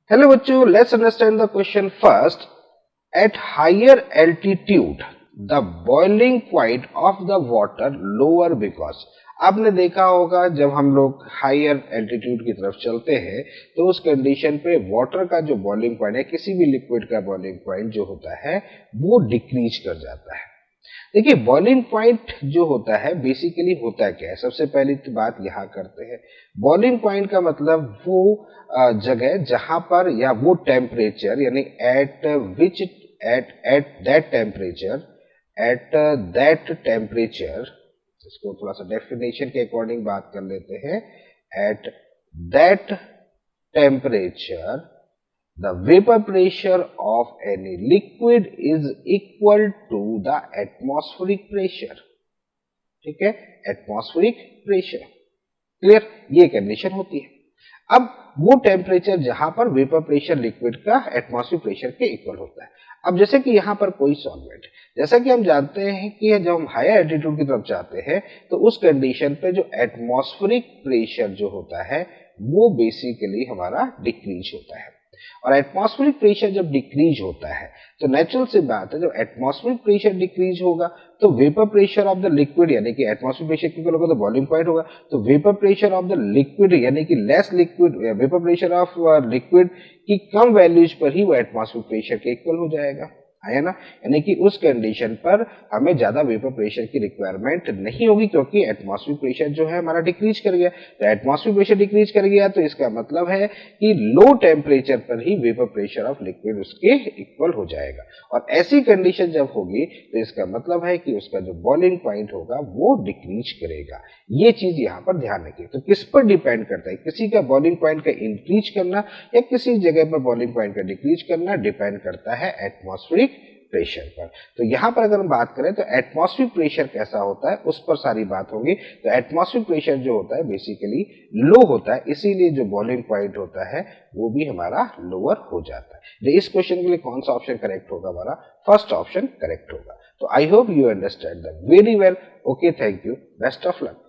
Hello बच्चों, let's understand the question first. At higher altitude the boiling point of the water lower because. आपने देखा होगा जब हम लोग हायर एल्टीट्यूड की तरफ चलते हैं तो उस कंडीशन पे वाटर का जो बॉइलिंग पॉइंट है, किसी भी लिक्विड का बॉइलिंग पॉइंट जो होता है वो डिक्रीज कर जाता है. देखिए, बॉइलिंग पॉइंट जो होता है बेसिकली होता क्या है, सबसे पहली तो बात यहाँ करते हैं. बॉइलिंग पॉइंट का मतलब वो जगह जहां पर या वो टेम्परेचर यानी eight which at that temperature, इसको थोड़ा सा डेफिनेशन के अकॉर्डिंग बात कर लेते हैं. At that temperature the vapor pressure of any liquid is equal to the atmospheric pressure. ठीक है, एटमॉस्फेरिक प्रेशर. क्लियर, ये कंडीशन होती है. अब वो टेम्परेचर जहां पर वेपर प्रेशर लिक्विड का एटमॉस्फेरिक प्रेशर के इक्वल होता है. अब जैसे कि यहां पर कोई सॉल्वेंट, जैसा कि हम जानते हैं कि जब हम हायर एल्टीट्यूड की तरफ जाते हैं तो उस कंडीशन पे जो एटमॉस्फेरिक प्रेशर जो होता है वो बेसिकली हमारा डिक्रीज होता है. और एटमॉस्फेरिक प्रेशर जब डिक्रीज होता है तो नेचुरल सी बात है, जब एटमॉस्फेरिक प्रेशर डिक्रीज होगा तो vapour pressure of the liquid यानी कि एटमॉस्फेरिक प्रेशर कितना होगा तो बॉइलिंग पॉइंट होगा. तो vapour pressure of the liquid यानी कि less liquid, vapour pressure of liquid की कम वैल्यूज पर ही वो एटमॉस्फेरिक प्रेशर के इक्वल हो जाएगा. आया ना, यानी कि उस कंडीशन पर हमें ज्यादा वेपर प्रेशर की रिक्वायरमेंट नहीं होगी क्योंकि एटमॉस्फेरिक प्रेशर जो है हमारा डिक्रीज कर गया. तो एटमॉस्फेरिक प्रेशर डिक्रीज कर गया तो इसका मतलब है कि लो टेम्परेचर पर ही वेपर प्रेशर ऑफ लिक्विड उसके इक्वल हो जाएगा. और ऐसी कंडीशन जब होगी तो इसका मतलब है कि उसका जो बॉइलिंग पॉइंट होगा वो डिक्रीज करेगा. ये चीज यहाँ पर ध्यान रखिए. तो किस पर डिपेंड करता है, किसी का बॉइलिंग पॉइंट का इंक्रीज करना या किसी जगह पर बॉइलिंग पॉइंट का डिक्रीज करना डिपेंड करता है एटमॉस्फेरिक प्रेशर पर. तो यहां पर अगर हम बात करें तो एटमॉस्फेरिक प्रेशर कैसा होता है उस पर सारी बात होगी. तो एटमॉस्फेरिक प्रेशर जो होता है बेसिकली लो होता है, इसीलिए जो बॉइलिंग पॉइंट होता है वो भी हमारा लोअर हो जाता है. तो इस क्वेश्चन के लिए कौन सा ऑप्शन करेक्ट होगा, हमारा फर्स्ट ऑप्शन करेक्ट होगा. तो I hope you understand that very well. Okay, thank you, best of luck.